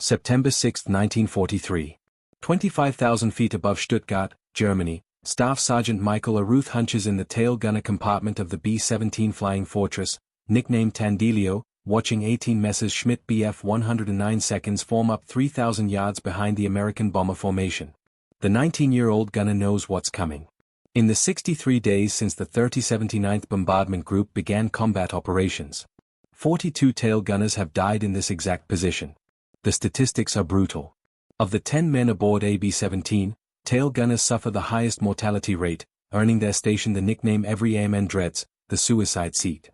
September 6, 1943. 25,000 feet above Stuttgart, Germany, Staff Sergeant Michael Aruth hunches in the tail gunner compartment of the B-17 Flying Fortress, nicknamed Tandilio, watching 18 Messerschmitt Bf 109 seconds form up 3,000 yards behind the American bomber formation. The 19-year-old gunner knows what's coming. In the 63 days since the 3079th Bombardment Group began combat operations, 42 tail gunners have died in this exact position. The statistics are brutal. Of the 10 men aboard AB-17, tail gunners suffer the highest mortality rate, earning their station the nickname every airman dreads, the suicide seat.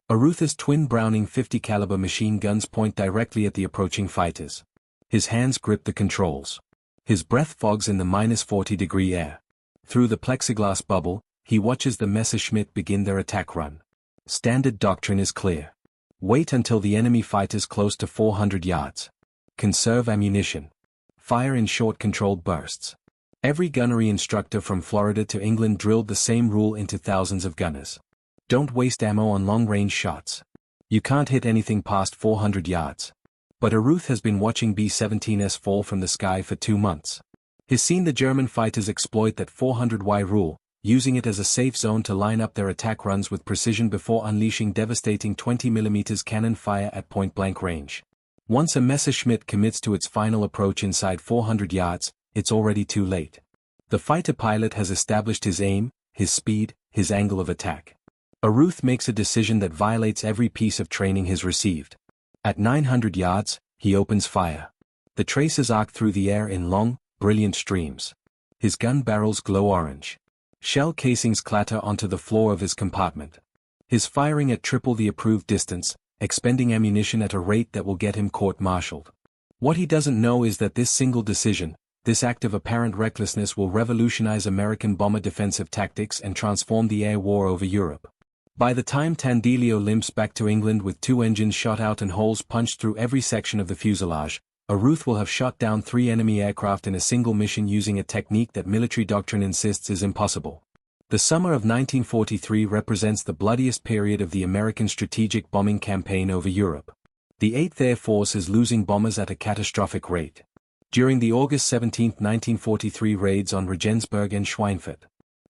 Aruth's twin Browning 50 caliber machine guns point directly at the approaching fighters. His hands grip the controls. His breath fogs in the -40-degree air. Through the plexiglass bubble, he watches the Messerschmitt begin their attack run. Standard doctrine is clear. Wait until the enemy fighters close to 400 yards. Conserve ammunition. Fire in short controlled bursts. Every gunnery instructor from Florida to England drilled the same rule into thousands of gunners. Don't waste ammo on long-range shots. You can't hit anything past 400 yards. But Aruth has been watching B-17s fall from the sky for 2 months. He's seen the German fighters exploit that 400Y rule, using it as a safe zone to line up their attack runs with precision before unleashing devastating 20mm cannon fire at point-blank range. Once a Messerschmitt commits to its final approach inside 400 yards, it's already too late. The fighter pilot has established his aim, his speed, his angle of attack. Aruth makes a decision that violates every piece of training he's received. At 900 yards, he opens fire. The tracers arc through the air in long, brilliant streams. His gun barrels glow orange. Shell casings clatter onto the floor of his compartment. His firing at triple the approved distance, expending ammunition at a rate that will get him court-martialed. What he doesn't know is that this single decision, this act of apparent recklessness will revolutionize American bomber defensive tactics and transform the air war over Europe. By the time Tandilio limps back to England with 2 engines shot out and holes punched through every section of the fuselage, Aruth will have shot down 3 enemy aircraft in a single mission using a technique that military doctrine insists is impossible. The summer of 1943 represents the bloodiest period of the American strategic bombing campaign over Europe. The 8th Air Force is losing bombers at a catastrophic rate. During the August 17, 1943 raids on Regensburg and Schweinfurt,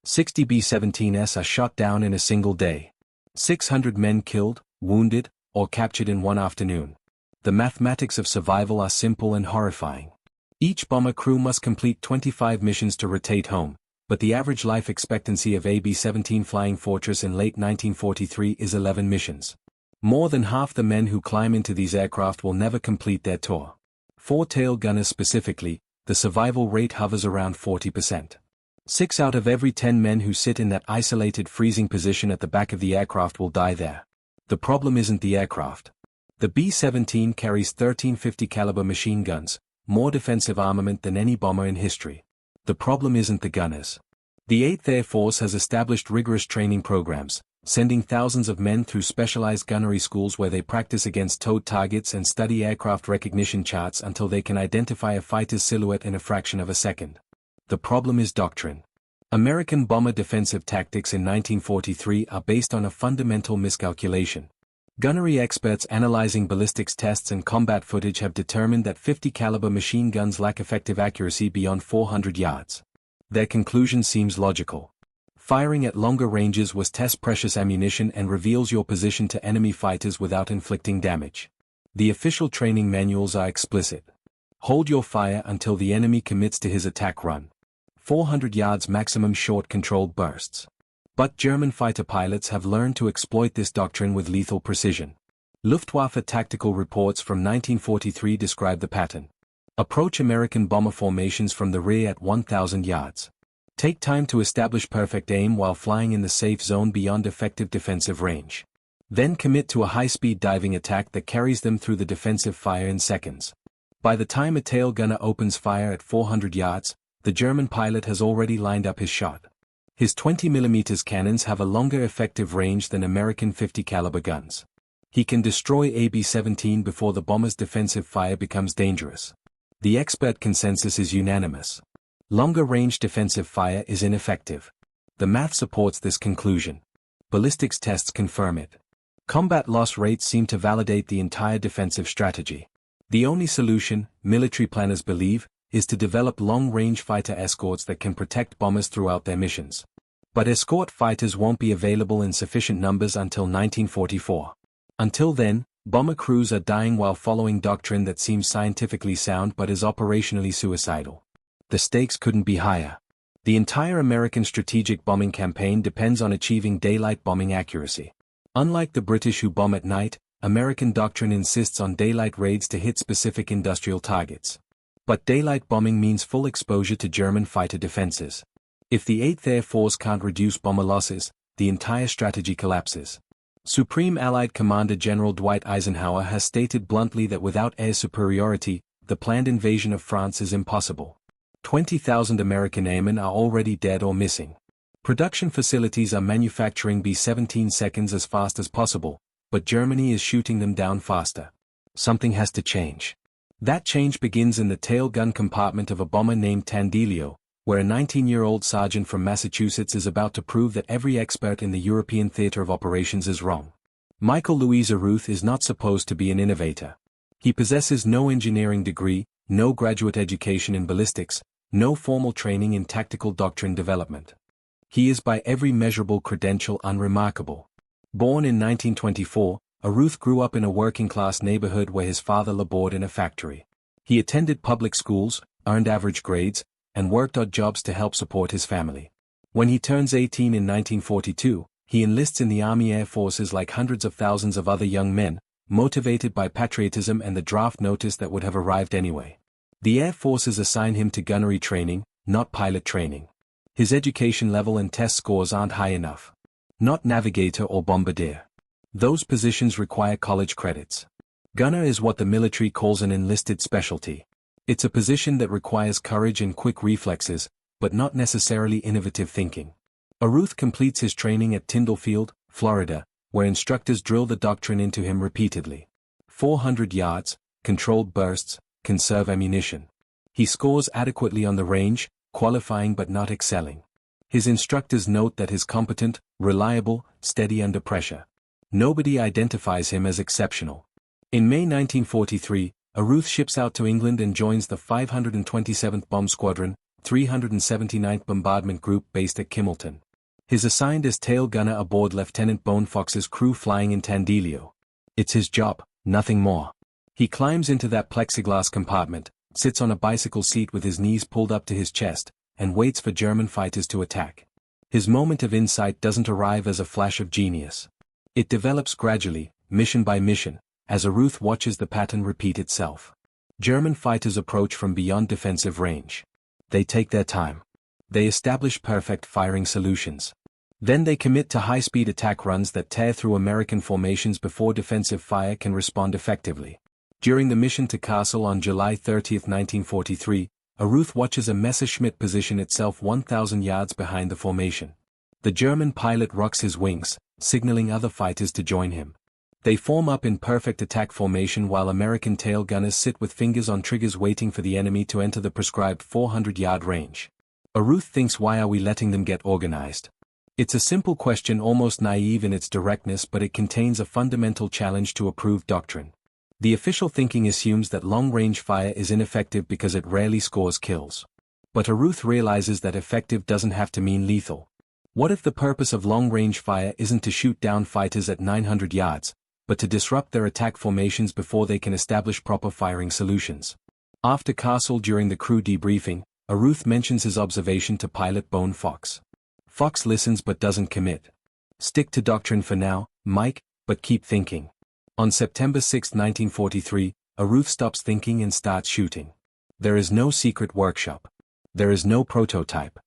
60 B-17s are shot down in a single day. 600 men killed, wounded, or captured in one afternoon. The mathematics of survival are simple and horrifying. Each bomber crew must complete 25 missions to rotate home, but the average life expectancy of AB-17 Flying Fortress in late 1943 is 11 missions. More than half the men who climb into these aircraft will never complete their tour. For tail gunners specifically, the survival rate hovers around 40%. 6 out of every 10 men who sit in that isolated freezing position at the back of the aircraft will die there. The problem isn't the aircraft. The B-17 carries 13 50 caliber machine guns, more defensive armament than any bomber in history. The problem isn't the gunners. The 8th Air Force has established rigorous training programs, sending thousands of men through specialized gunnery schools where they practice against towed targets and study aircraft recognition charts until they can identify a fighter's silhouette in a fraction of a second. The problem is doctrine. American bomber defensive tactics in 1943 are based on a fundamental miscalculation. Gunnery experts analyzing ballistics tests and combat footage have determined that 50 caliber machine guns lack effective accuracy beyond 400 yards. Their conclusion seems logical. Firing at longer ranges was test precious ammunition and reveals your position to enemy fighters without inflicting damage. The official training manuals are explicit. Hold your fire until the enemy commits to his attack run. 400 yards maximum short controlled bursts. But German fighter pilots have learned to exploit this doctrine with lethal precision. Luftwaffe tactical reports from 1943 describe the pattern. Approach American bomber formations from the rear at 1,000 yards. Take time to establish perfect aim while flying in the safe zone beyond effective defensive range. Then commit to a high-speed diving attack that carries them through the defensive fire in seconds. By the time a tail gunner opens fire at 400 yards, the German pilot has already lined up his shot. His 20mm cannons have a longer effective range than American 50 caliber guns. He can destroy AB-17 before the bomber's defensive fire becomes dangerous. The expert consensus is unanimous. Longer range defensive fire is ineffective. The math supports this conclusion. Ballistics tests confirm it. Combat loss rates seem to validate the entire defensive strategy. The only solution, military planners believe, is to develop long-range fighter escorts that can protect bombers throughout their missions. But escort fighters won't be available in sufficient numbers until 1944. Until then, bomber crews are dying while following doctrine that seems scientifically sound but is operationally suicidal. The stakes couldn't be higher. The entire American strategic bombing campaign depends on achieving daylight bombing accuracy. Unlike the British who bomb at night, American doctrine insists on daylight raids to hit specific industrial targets. But daylight bombing means full exposure to German fighter defenses. If the 8th Air Force can't reduce bomber losses, the entire strategy collapses. Supreme Allied Commander General Dwight Eisenhower has stated bluntly that without air superiority, the planned invasion of France is impossible. 20,000 American airmen are already dead or missing. Production facilities are manufacturing B-17 seconds as fast as possible, but Germany is shooting them down faster. Something has to change. That change begins in the tail gun compartment of a bomber named Tandilio, where a 19-year-old sergeant from Massachusetts is about to prove that every expert in the European theater of operations is wrong. Michael Louis Aruth is not supposed to be an innovator. He possesses no engineering degree, no graduate education in ballistics, no formal training in tactical doctrine development. He is by every measurable credential unremarkable. Born in 1924, Aruth grew up in a working-class neighborhood where his father labored in a factory. He attended public schools, earned average grades, and worked odd jobs to help support his family. When he turns 18 in 1942, he enlists in the Army Air Forces like hundreds of thousands of other young men, motivated by patriotism and the draft notice that would have arrived anyway. The Air Forces assign him to gunnery training, not pilot training. His education level and test scores aren't high enough. Not navigator or bombardier. Those positions require college credits. Gunner is what the military calls an enlisted specialty. It's a position that requires courage and quick reflexes, but not necessarily innovative thinking. Aruth completes his training at Tyndall Field, Florida, where instructors drill the doctrine into him repeatedly. 400 yards, controlled bursts, conserve ammunition. He scores adequately on the range, qualifying but not excelling. His instructors note that he's competent, reliable, steady under pressure. Nobody identifies him as exceptional. In May 1943, Aruth ships out to England and joins the 527th Bomb Squadron, 379th Bombardment Group based at Kimmelton. He's assigned as tail gunner aboard Lieutenant Bone Fox's crew flying in Tandilio. It's his job, nothing more. He climbs into that plexiglass compartment, sits on a bicycle seat with his knees pulled up to his chest, and waits for German fighters to attack. His moment of insight doesn't arrive as a flash of genius. It develops gradually, mission by mission, as Aruth watches the pattern repeat itself. German fighters approach from beyond defensive range. They take their time. They establish perfect firing solutions. Then they commit to high-speed attack runs that tear through American formations before defensive fire can respond effectively. During the mission to Kassel on July 30, 1943, Aruth watches a Messerschmitt position itself 1,000 yards behind the formation. The German pilot rocks his wings, signaling other fighters to join him. They form up in perfect attack formation while American tail gunners sit with fingers on triggers waiting for the enemy to enter the prescribed 400-yard range. Aruth thinks, why are we letting them get organized? It's a simple question, almost naive in its directness, but it contains a fundamental challenge to approved doctrine. The official thinking assumes that long-range fire is ineffective because it rarely scores kills. But Aruth realizes that effective doesn't have to mean lethal. What if the purpose of long-range fire isn't to shoot down fighters at 900 yards, but to disrupt their attack formations before they can establish proper firing solutions? After Kassel, during the crew debriefing, Aruth mentions his observation to pilot Bone Fox. Fox listens but doesn't commit. Stick to doctrine for now, Mike, but keep thinking. On September 6, 1943, Aruth stops thinking and starts shooting. There is no secret workshop. There is no prototype.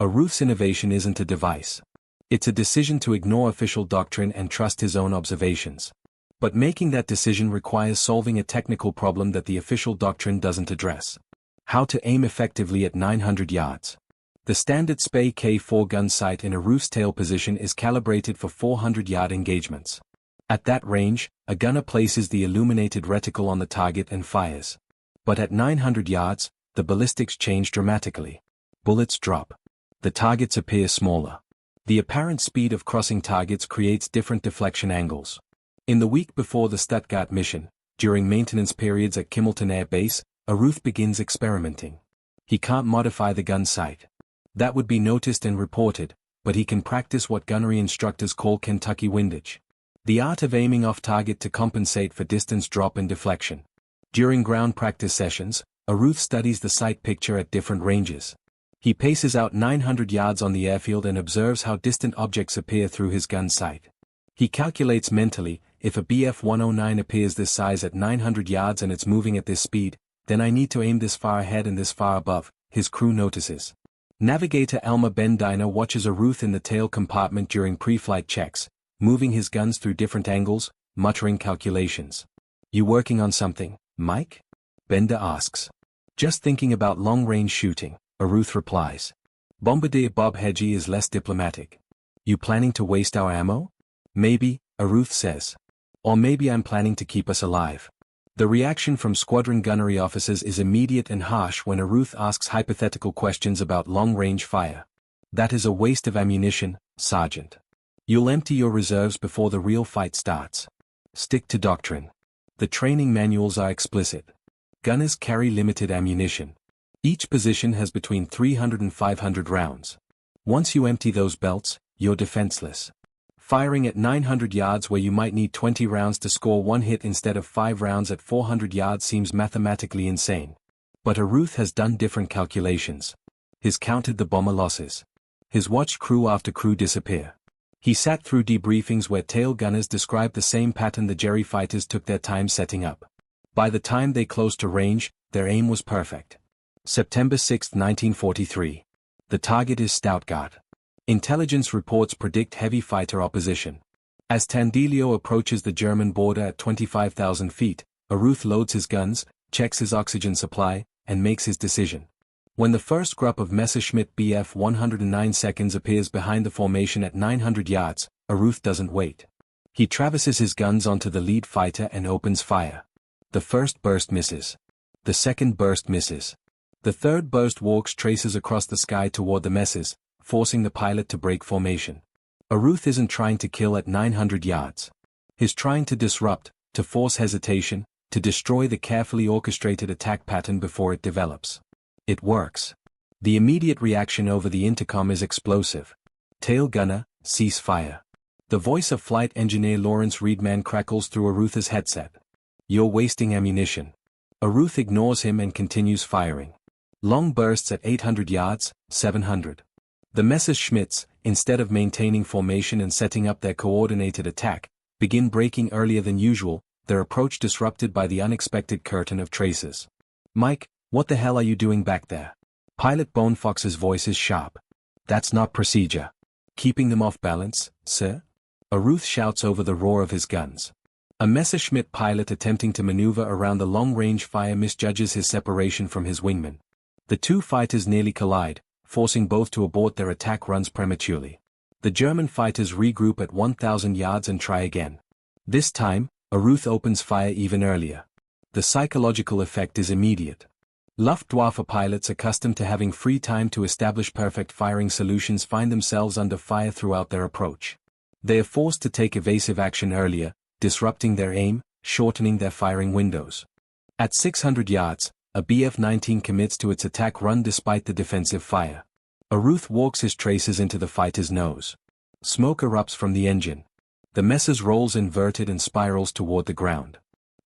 Aruth's innovation isn't a device. It's a decision to ignore official doctrine and trust his own observations. But making that decision requires solving a technical problem that the official doctrine doesn't address. How to aim effectively at 900 yards. The standard Spey K4 gun sight in Aruth's tail position is calibrated for 400-yard engagements. At that range, a gunner places the illuminated reticle on the target and fires. But at 900 yards, the ballistics change dramatically. Bullets drop. The targets appear smaller. The apparent speed of crossing targets creates different deflection angles. In the week before the Stuttgart mission, During maintenance periods at Kimmelton Air Base, Aruth begins experimenting. He can't modify the gun sight. That would be noticed and reported, but he can practice what gunnery instructors call Kentucky windage. The art of aiming off target to compensate for distance drop and deflection. During ground practice sessions, Aruth studies the sight picture at different ranges. He paces out 900 yards on the airfield and observes how distant objects appear through his gun sight. He calculates mentally, if a Bf-109 appears this size at 900 yards and it's moving at this speed, then I need to aim this far ahead and this far above, his crew notices. Navigator Elmer Bendiner watches Aruth in the tail compartment during pre-flight checks, moving his guns through different angles, muttering calculations. "You working on something, Mike?" Bender asks. "Just thinking about long-range shooting," Aruth replies. Bombardier Bob Hedgie is less diplomatic. "You planning to waste our ammo?" "Maybe," Aruth says. "Or maybe I'm planning to keep us alive." The reaction from squadron gunnery officers is immediate and harsh when Aruth asks hypothetical questions about long-range fire. "That is a waste of ammunition, Sergeant. You'll empty your reserves before the real fight starts. Stick to doctrine. The training manuals are explicit. Gunners carry limited ammunition. Each position has between 300 and 500 rounds. Once you empty those belts, you're defenseless. Firing at 900 yards where you might need 20 rounds to score one hit instead of 5 rounds at 400 yards seems mathematically insane. But Aruth has done different calculations. He's counted the bomber losses. He's watched crew after crew disappear. He sat through debriefings where tail gunners described the same pattern the Jerry fighters took their time setting up. By the time they closed to range, their aim was perfect. September 6, 1943. The target is Stuttgart. Intelligence reports predict heavy fighter opposition. As Tandilio approaches the German border at 25,000 feet, Aruth loads his guns, checks his oxygen supply, and makes his decision. When the first group of Messerschmitt Bf-109 seconds appears behind the formation at 900 yards, Aruth doesn't wait. He traverses his guns onto the lead fighter and opens fire. The first burst misses. The second burst misses. The third burst walks traces across the sky toward the Messers, forcing the pilot to break formation. Aruth isn't trying to kill at 900 yards. He's trying to disrupt, to force hesitation, to destroy the carefully orchestrated attack pattern before it develops. It works. The immediate reaction over the intercom is explosive. "Tail gunner, cease fire." The voice of flight engineer Lawrence Reedman crackles through Aruth's headset. "You're wasting ammunition." Aruth ignores him and continues firing. Long bursts at 800 yards, 700. The Messerschmitts, instead of maintaining formation and setting up their coordinated attack, begin breaking earlier than usual, their approach disrupted by the unexpected curtain of tracers. "Mike, what the hell are you doing back there?" Pilot Bonefox's voice is sharp. "That's not procedure." "Keeping them off balance, sir?" Aruth shouts over the roar of his guns. A Messerschmitt pilot attempting to maneuver around the long-range fire misjudges his separation from his wingman. The two fighters nearly collide, forcing both to abort their attack runs prematurely. The German fighters regroup at 1,000 yards and try again. This time, Aruth opens fire even earlier. The psychological effect is immediate. Luftwaffe pilots accustomed to having free time to establish perfect firing solutions find themselves under fire throughout their approach. They are forced to take evasive action earlier, disrupting their aim, shortening their firing windows. At 600 yards, a Bf-19 commits to its attack run despite the defensive fire. Aruth walks his traces into the fighter's nose. Smoke erupts from the engine. The Messers rolls inverted and spirals toward the ground.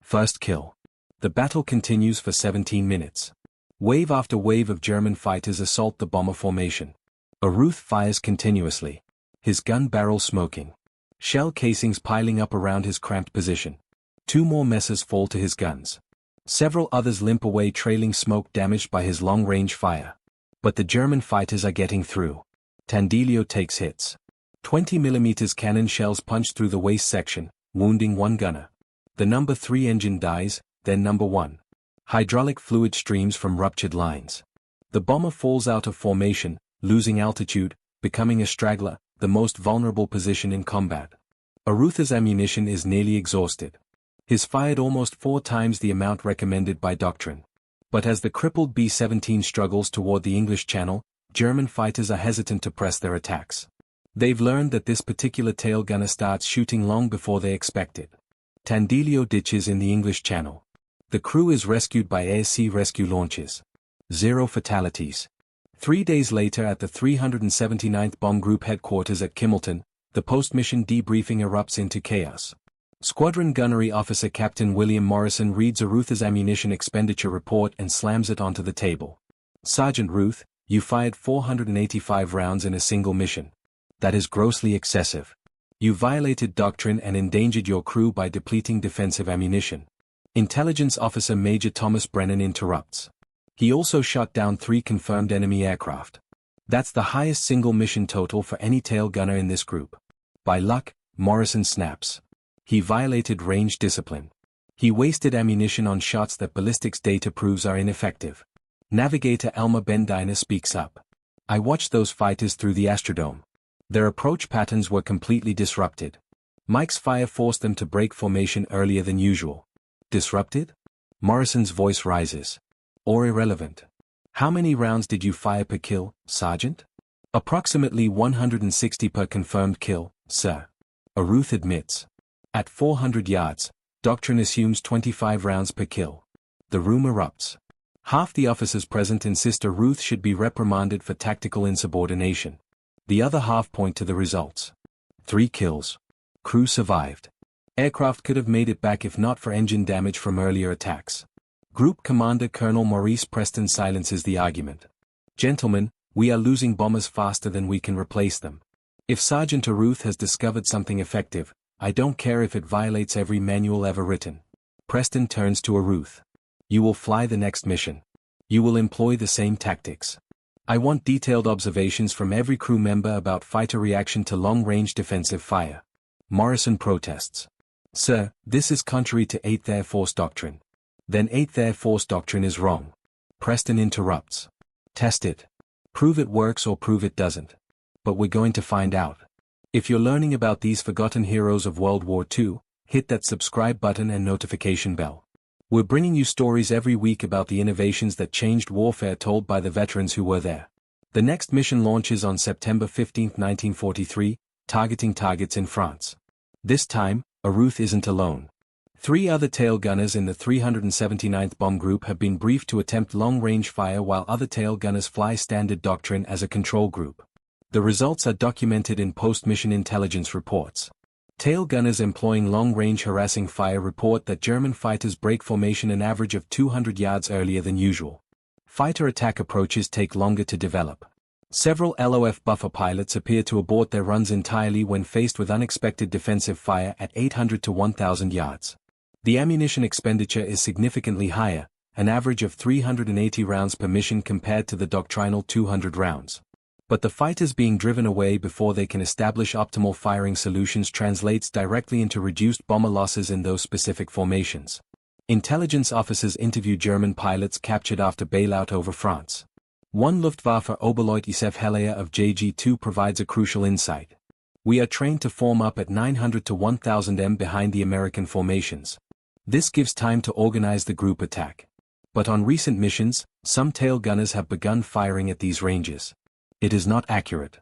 First kill. The battle continues for 17 minutes. Wave after wave of German fighters assault the bomber formation. Aruth fires continuously. His gun barrel smoking. Shell casings piling up around his cramped position. 2 more Messers fall to his guns. Several others limp away trailing smoke damaged by his long-range fire. But the German fighters are getting through. Tandilio takes hits. 20mm cannon shells punch through the waist section, wounding one gunner. The number 3 engine dies, then number 1. Hydraulic fluid streams from ruptured lines. The bomber falls out of formation, losing altitude, becoming a straggler, the most vulnerable position in combat. Aruth's ammunition is nearly exhausted. He's fired almost 4 times the amount recommended by doctrine. But as the crippled B-17 struggles toward the English Channel, German fighters are hesitant to press their attacks. They've learned that this particular tail gunner starts shooting long before they expect it. Tandilio ditches in the English Channel. The crew is rescued by air-sea rescue launches. 0 fatalities. 3 days later at the 379th Bomb Group headquarters at Kimmelton, the post-mission debriefing erupts into chaos. Squadron Gunnery Officer Captain William Morrison reads Arutha's ammunition expenditure report and slams it onto the table. Sergeant Ruth, you fired 485 rounds in a single mission. That is grossly excessive. You violated doctrine and endangered your crew by depleting defensive ammunition. Intelligence Officer Major Thomas Brennan interrupts. He also shot down 3 confirmed enemy aircraft. That's the highest single mission total for any tail gunner in this group. By luck, Morrison snaps. He violated range discipline. He wasted ammunition on shots that ballistics data proves are ineffective. Navigator Elmer Bendiner speaks up. I watched those fighters through the Astrodome. Their approach patterns were completely disrupted. Mike's fire forced them to break formation earlier than usual. Disrupted? Morrison's voice rises. Or irrelevant. How many rounds did you fire per kill, Sergeant? Approximately 160 per confirmed kill, sir. Aruth admits. At 400 yards, doctrine assumes 25 rounds per kill. The room erupts. Half the officers present insist Aruth should be reprimanded for tactical insubordination. The other half point to the results. 3 kills. Crew survived. Aircraft could have made it back if not for engine damage from earlier attacks. Group Commander Colonel Maurice Preston silences the argument. Gentlemen, we are losing bombers faster than we can replace them. If Sergeant Aruth has discovered something effective, I don't care if it violates every manual ever written. Preston turns to Aruth. You will fly the next mission. You will employ the same tactics. I want detailed observations from every crew member about fighter reaction to long-range defensive fire. Morrison protests. Sir, this is contrary to 8th Air Force doctrine. Then 8th Air Force doctrine is wrong. Preston interrupts. Test it. Prove it works or prove it doesn't. But we're going to find out. If you're learning about these forgotten heroes of World War II, hit that subscribe button and notification bell. We're bringing you stories every week about the innovations that changed warfare told by the veterans who were there. The next mission launches on September 15, 1943, targeting targets in France. This time, Aruth isn't alone. 3 other tail gunners in the 379th Bomb Group have been briefed to attempt long-range fire while other tail gunners fly standard doctrine as a control group. The results are documented in post-mission intelligence reports. Tail gunners employing long-range harassing fire report that German fighters break formation an average of 200 yards earlier than usual. Fighter attack approaches take longer to develop. Several LOF buffer pilots appear to abort their runs entirely when faced with unexpected defensive fire at 800 to 1,000 yards. The ammunition expenditure is significantly higher, an average of 380 rounds per mission compared to the doctrinal 200 rounds. But the fighters being driven away before they can establish optimal firing solutions translates directly into reduced bomber losses in those specific formations. Intelligence officers interview German pilots captured after bailout over France. One Luftwaffe Oberleut Isef Heller of JG2 provides a crucial insight. We are trained to form up at 900 to 1000 m behind the American formations. This gives time to organize the group attack. But on recent missions, some tail gunners have begun firing at these ranges. It is not accurate.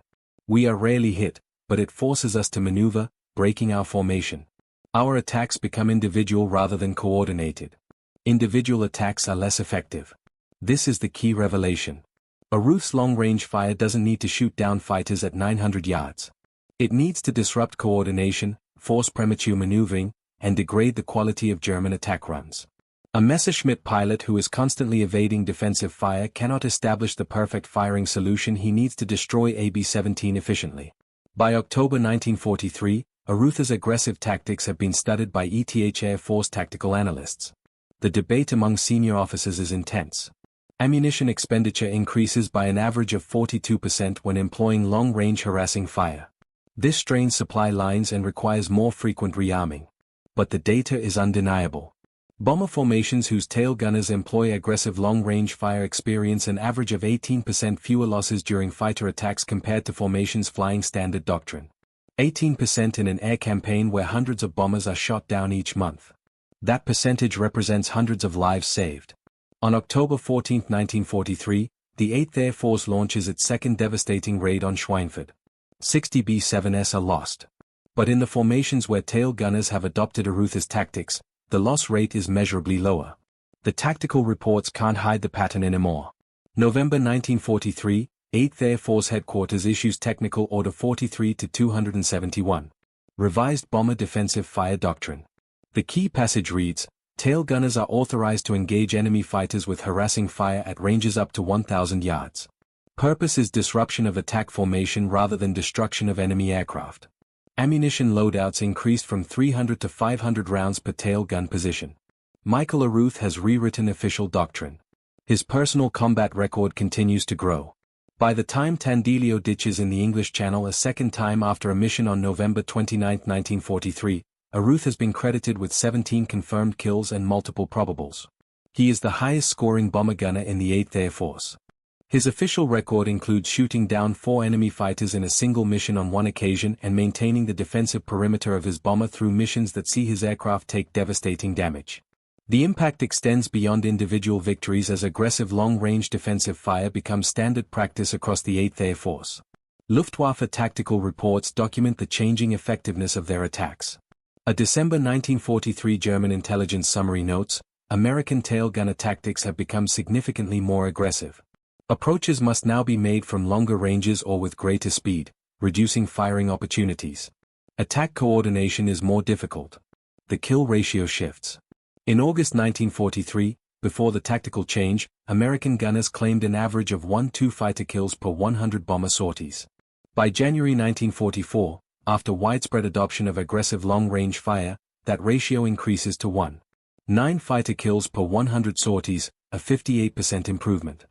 We are rarely hit, but it forces us to maneuver, breaking our formation. Our attacks become individual rather than coordinated. Individual attacks are less effective. This is the key revelation. Aruth's long-range fire doesn't need to shoot down fighters at 900 yards. It needs to disrupt coordination, force premature maneuvering, and degrade the quality of German attack runs. A Messerschmitt pilot who is constantly evading defensive fire cannot establish the perfect firing solution. He needs to destroy AB-17 efficiently. By October 1943, Arutha's aggressive tactics have been studied by ETH Air Force tactical analysts. The debate among senior officers is intense. Ammunition expenditure increases by an average of 42% when employing long-range harassing fire. This strains supply lines and requires more frequent rearming. But the data is undeniable. Bomber formations whose tail gunners employ aggressive long-range fire experience an average of 18% fewer losses during fighter attacks compared to formations flying standard doctrine. 18% in an air campaign where hundreds of bombers are shot down each month. That percentage represents hundreds of lives saved. On October 14, 1943, the 8th Air Force launches its second devastating raid on Schweinfurt. 60 B-7s are lost. But in the formations where tail gunners have adopted Arutha's tactics, the loss rate is measurably lower. The tactical reports can't hide the pattern anymore. November 1943, 8th Air Force Headquarters issues Technical Order 43-271. Revised Bomber Defensive Fire Doctrine. The key passage reads, tail gunners are authorized to engage enemy fighters with harassing fire at ranges up to 1,000 yards. Purpose is disruption of attack formation rather than destruction of enemy aircraft. Ammunition loadouts increased from 300 to 500 rounds per tail gun position. Michael Aruth has rewritten official doctrine. His personal combat record continues to grow. By the time Tandilio ditches in the English Channel a second time after a mission on November 29, 1943, Aruth has been credited with 17 confirmed kills and multiple probables. He is the highest-scoring bomber gunner in the 8th Air Force. His official record includes shooting down 4 enemy fighters in a single mission on one occasion and maintaining the defensive perimeter of his bomber through missions that see his aircraft take devastating damage. The impact extends beyond individual victories as aggressive long-range defensive fire becomes standard practice across the 8th Air Force. Luftwaffe tactical reports document the changing effectiveness of their attacks. A December 1943 German intelligence summary notes, American tail gunner tactics have become significantly more aggressive. Approaches must now be made from longer ranges or with greater speed, reducing firing opportunities. Attack coordination is more difficult. The kill ratio shifts. In August 1943, before the tactical change, American gunners claimed an average of 1-2 fighter kills per 100 bomber sorties. By January 1944, after widespread adoption of aggressive long-range fire, that ratio increases to 1.9 fighter kills per 100 sorties, a 58% improvement.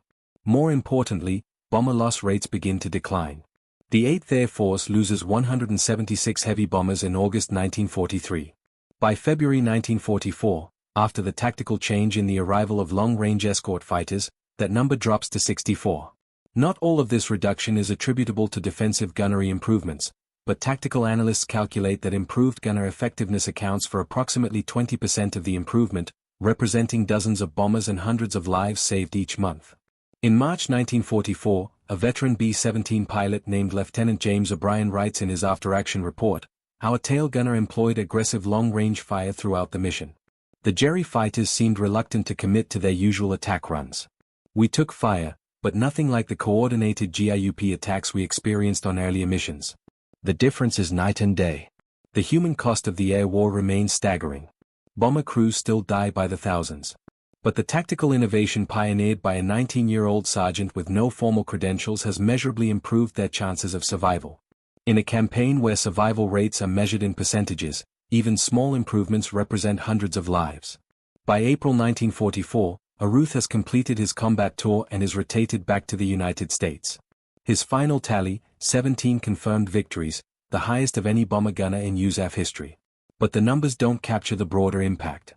More importantly, bomber loss rates begin to decline. The 8th Air Force loses 176 heavy bombers in August 1943. By February 1944, after the tactical change in the arrival of long-range escort fighters, that number drops to 64. Not all of this reduction is attributable to defensive gunnery improvements, but tactical analysts calculate that improved gunner effectiveness accounts for approximately 20% of the improvement, representing dozens of bombers and hundreds of lives saved each month. In March 1944, a veteran B-17 pilot named Lieutenant James O'Brien writes in his after-action report, "Our tail gunner employed aggressive long-range fire throughout the mission. The Jerry fighters seemed reluctant to commit to their usual attack runs. We took fire, but nothing like the coordinated GIUP attacks we experienced on earlier missions. The difference is night and day. The human cost of the air war remains staggering. Bomber crews still die by the thousands. But the tactical innovation pioneered by a 19-year-old sergeant with no formal credentials has measurably improved their chances of survival. In a campaign where survival rates are measured in percentages, even small improvements represent hundreds of lives." By April 1944, Aruth has completed his combat tour and is rotated back to the United States. His final tally, 17 confirmed victories, the highest of any bomber gunner in USAF history. But the numbers don't capture the broader impact.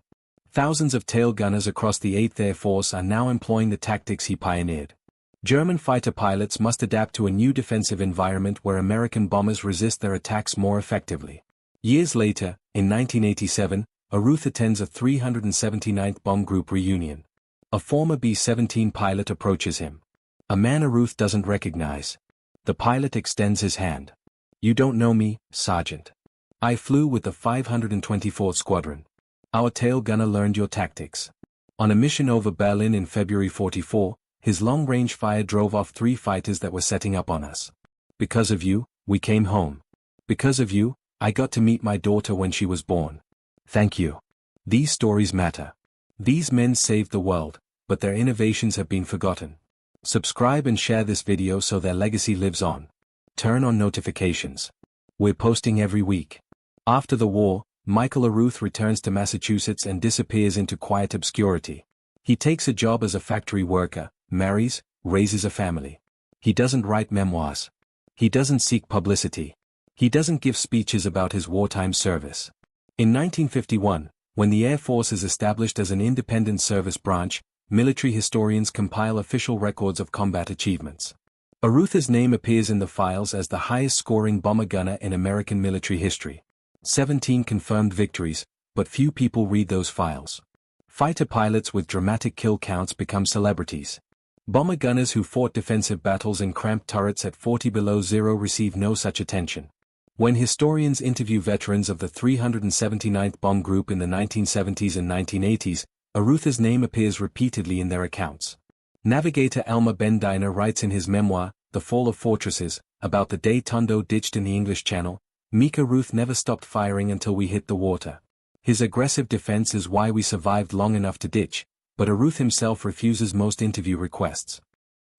Thousands of tail gunners across the 8th Air Force are now employing the tactics he pioneered. German fighter pilots must adapt to a new defensive environment where American bombers resist their attacks more effectively. Years later, in 1987, Aruth attends a 379th Bomb Group reunion. A former B-17 pilot approaches him. A man Aruth doesn't recognize. The pilot extends his hand. "You don't know me, Sergeant. I flew with the 524th Squadron. Our tail gunner learned your tactics. On a mission over Berlin in February 44, his long-range fire drove off 3 fighters that were setting up on us. Because of you, we came home. Because of you, I got to meet my daughter when she was born. Thank you." These stories matter. These men saved the world, but their innovations have been forgotten. Subscribe and share this video so their legacy lives on. Turn on notifications. We're posting every week. After the war, Michael Aruth returns to Massachusetts and disappears into quiet obscurity. He takes a job as a factory worker, marries, raises a family. He doesn't write memoirs. He doesn't seek publicity. He doesn't give speeches about his wartime service. In 1951, when the Air Force is established as an independent service branch, military historians compile official records of combat achievements. Aruth's name appears in the files as the highest-scoring bomber gunner in American military history. 17 confirmed victories, but few people read those files. Fighter pilots with dramatic kill counts become celebrities. Bomber gunners who fought defensive battles in cramped turrets at 40 below zero receive no such attention. When historians interview veterans of the 379th Bomb Group in the 1970s and 1980s, Arutha's name appears repeatedly in their accounts. Navigator Elmer Bendiner writes in his memoir, The Fall of Fortresses, about the day Tondo ditched in the English Channel, Meek Aruth never stopped firing until we hit the water. His aggressive defense is why we survived long enough to ditch, but Aruth himself refuses most interview requests.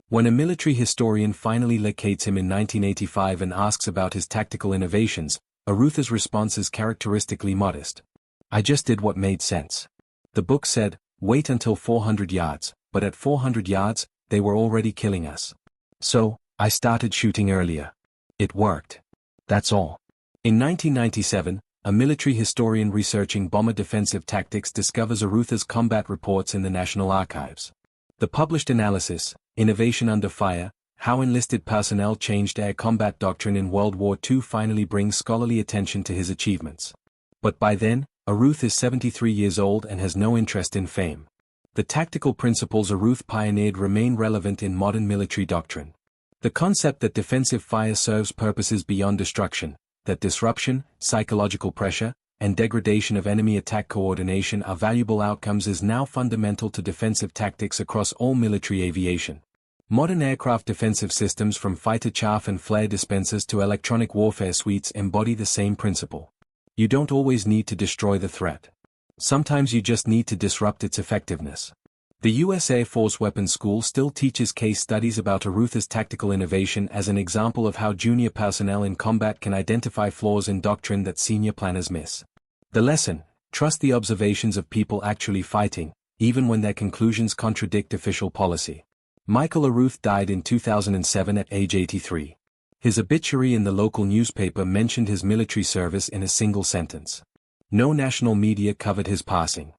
When a military historian finally locates him in 1985 and asks about his tactical innovations, Arutha's response is characteristically modest. I just did what made sense. The book said, wait until 400 yards, but at 400 yards, they were already killing us. So, I started shooting earlier. It worked. That's all. In 1997, a military historian researching bomber defensive tactics discovers Arutha's combat reports in the National Archives. The published analysis, Innovation Under Fire, How Enlisted Personnel Changed Air Combat Doctrine in World War II finally brings scholarly attention to his achievements. But by then, Aruth is 73 years old and has no interest in fame. The tactical principles Aruth pioneered remain relevant in modern military doctrine. The concept that defensive fire serves purposes beyond destruction, that disruption, psychological pressure, and degradation of enemy attack coordination are valuable outcomes is now fundamental to defensive tactics across all military aviation. Modern aircraft defensive systems from fighter chaff and flare dispensers to electronic warfare suites embody the same principle. You don't always need to destroy the threat. Sometimes you just need to disrupt its effectiveness. The U.S. Air Force Weapons School still teaches case studies about Arutha's tactical innovation as an example of how junior personnel in combat can identify flaws in doctrine that senior planners miss. The lesson: trust the observations of people actually fighting, even when their conclusions contradict official policy. Michael Aruth died in 2007 at age 83. His obituary in the local newspaper mentioned his military service in a single sentence. No national media covered his passing.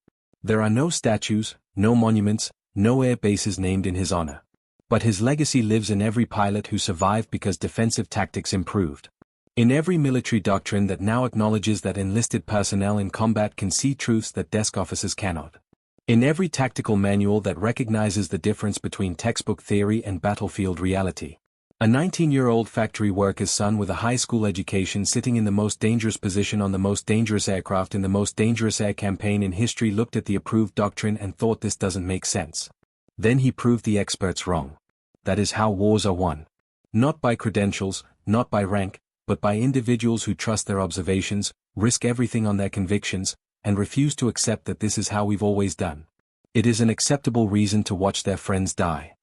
There are no statues, no monuments, no air bases named in his honor. But his legacy lives in every pilot who survived because defensive tactics improved. In every military doctrine that now acknowledges that enlisted personnel in combat can see truths that desk officers cannot. In every tactical manual that recognizes the difference between textbook theory and battlefield reality. A 19-year-old factory worker's son with a high school education sitting in the most dangerous position on the most dangerous aircraft in the most dangerous air campaign in history looked at the approved doctrine and thought this doesn't make sense. Then he proved the experts wrong. That is how wars are won. Not by credentials, not by rank, but by individuals who trust their observations, risk everything on their convictions, and refuse to accept that this is how we've always done. It is an acceptable reason to watch their friends die.